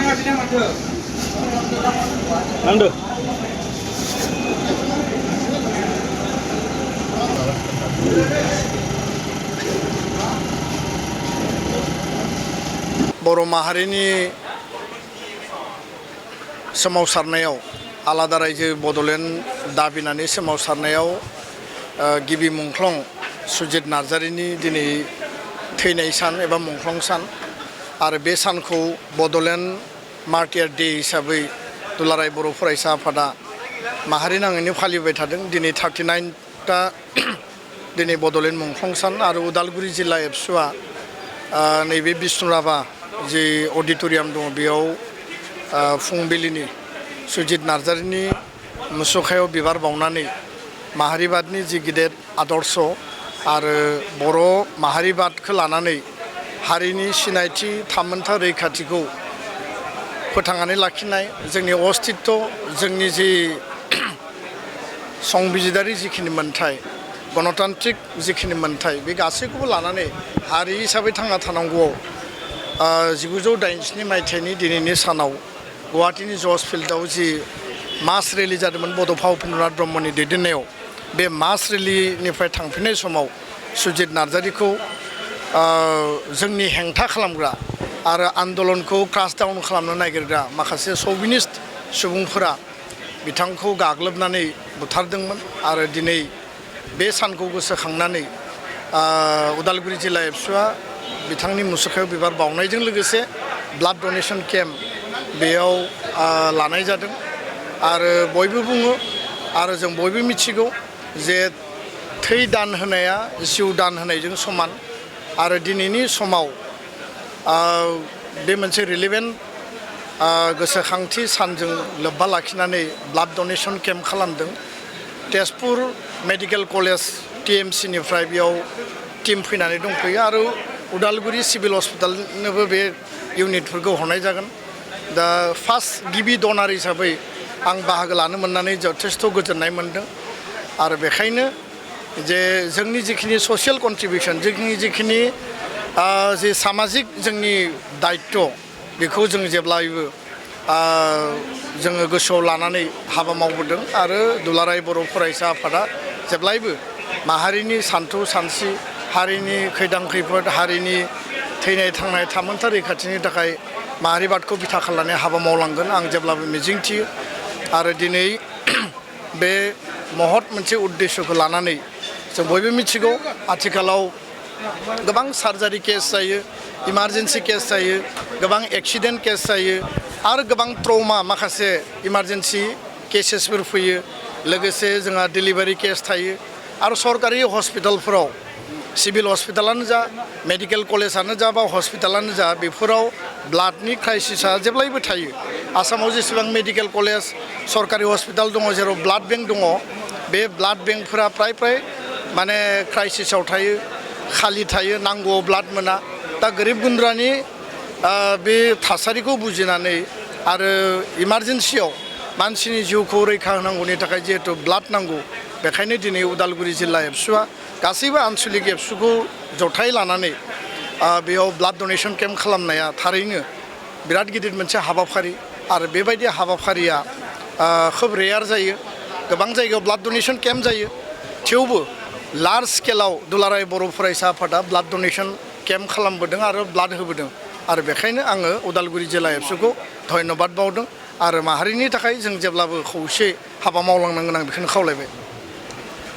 Nando. बर' माहारिनि सोमावसारनायाव आलादा रायजो बड'लेण्ड दाबिनानै सोमावसारनायाव गिबि मुंख्लं सुजित नार्जारिनि दिनै थैनाय सान एबा मुंख्लं सान आरो बे सानखौ बड'लेण्ड मार्टियार डे हिसाबै दुलाराय बर' फरायसा आफादा माहारि नाङैनो फालिबाय थादों। दिनै 39टा दिनै बड'लेण्ड मुंख्लं सान आरो उदालगुरि जिल्ला एबसुआ नैबे बिष्णुराभा जे अडिट'रियाम दङ बेयाव फुंबिलिनि सुजित नार्जारिनि मुसुखायाव बिबार बावनानै माहारिबादनि जि गिदिर आदर्श आरो बर' माहारिबादखौ लानानै हारिनि सिनायथि थामोन्था रैखाथिखौ फोथांनानै लाखिनाय जोंनि अस्तित्व जोंनि जि संबिजिदारि जिखिनि मोन्थाय गणतान्त्रिक जिखिनि मोन्थाय बे गासैखौबो लानानै हारि हिसाबै थांना थानांगौआव 1987 मायथाइनि दिनैनि सानाव गुवाहाटीनि जज फिल्डआव जि मास रेलि जादोंमोन बड'फा उपेन्द्रनाथ ब्रह्मनि दैदेननायाव बे मास रेलिनिफ्राय थांफिननाय समाव सुजित नार्जारिखौ जोंनि हेंथा खालामग्रा आरो आन्दलनखौ क्रास डाउन खालामनो नागिरग्रा माखासे शौविनिस्ट सुबुंफोरा बिथांखौ गाग्लोबनानै बुथारदोंमोन आरो दिनै बे सानखौ गोसोखांनानै उदालगुरि जिल्ला एबसुआ बिथांनि मुसुखायाव बिबार बावनायजों लोगोसे ब्लाड डनेशन केम्प बेयाव लानाय जादों आरो बयबो बुङो आरो जों बयबो मिथिगौ जे थै दान होनाया जिउ दान होनायजों समान आरो दिनैनि समाव बे मोनसे रिलेभेन्ट गोसोखांथि सानजों लोब्बा लाखिनानै ब्लाड डनेशन केम्प खालामदों। तेजपुर मेडिकेल कलेज TMCनिफ्राय बेयाव टिम फैनानै दंफैयो आरो उदालगुरि सिभिल हस्पिटालनोबो बे इउनिटफोरखौ हरनाय जागोन। दा फार्स्ट गिबि डनार हिसाबै आं बाहागो लानो मोननानै जथेस्थ' गोजोननाय मोनदों आरो बेखायनो जे जोंनि जिखिनि ससियेल कन्ट्रिबिउसन जोंनि जिखिनि जे सामाजिक जोंनि दायित्व बेखौ जों जेब्लायबो जोङो गोसोआव लानानै हाबा मावबोदों आरो दुलाराय बर' फरायसा आफादा जेब्लायबो माहारिनि सानथौ सानस्रि हारिनि खैदां खैफोद हारिनि थैनाय थांनाय थामोन्था रैखाथिनि थाखाय माहारिबादखौ बिथा खालामनानै हाबा मावलांगोन आं जेब्लाबो मिजिंथियो आरो दिनै बे महत मोनसे उद्देश्यखौ लानानै जों बयबो मिथिगौ आथिखालाव गोबां सार्जारि केस जायो इमारजेन्सि केस जायो गोबां एक्सिडेन्ट केस जायो आरो गोबां ट्रमा माखासे इमारजेन्सि केसेसफोर फैयो लोगोसे जोंहा डिलिभारि केस थायो आरो सरकारि हस्पिटालफोराव सिभिल हस्पिटालानो जा मेडिकेल कलेजानो जा बा हस्पिटालानो जा बेफोराव ब्लाडनि क्राइसिसआ जेब्लायबो थायो। आसामाव जेसेबां मेडिकेल कलेज सरकारि हस्पिटाल दङ जेराव ब्लाड बेंक दङ बे ब्लाड बेंकफोरा प्राय माने क्राइसिसआव थायो खालि थायो नांगौआव ब्लाड मोना। दा गोरिब गुन्द्रानि बे थासारिखौ बुजिनानै आरो इमारजेन्सियाव मानसिनि जिउखौ रैखा होनांगौनि थाखाय जिहेतु ब्लाड नांगौ बेखायनो दिनै उदालगुरि जिल्ला एबसुआ गासैबो आन्सलिक एबसुखौ जथाय लानानै बेयाव ब्लाड डनेशन केम्प खालामनाया थारैनो बिराद गिदिर मोनसे हाबाफारि आरो बेबायदि हाबाफारिया खोब रेयार जायो। गोबां जायगायाव ब्लाड डनेशन केम्प जायो थेवबो लार्ज स्केलाव दुलाराय बर' फरायसा आफादा ब्लाड डनेशन केम्प खालामबोदों आरो ब्लाड होबोदों आरो बेखायनो आङो उदालगुरि जिल्ला एबसुखौ धन्यबाद बावदों आरो माहारिनि थाखाय जों जेब्लाबो खौसे हाबा मावलांनांगोन आं बेखौनो खावलायबाय।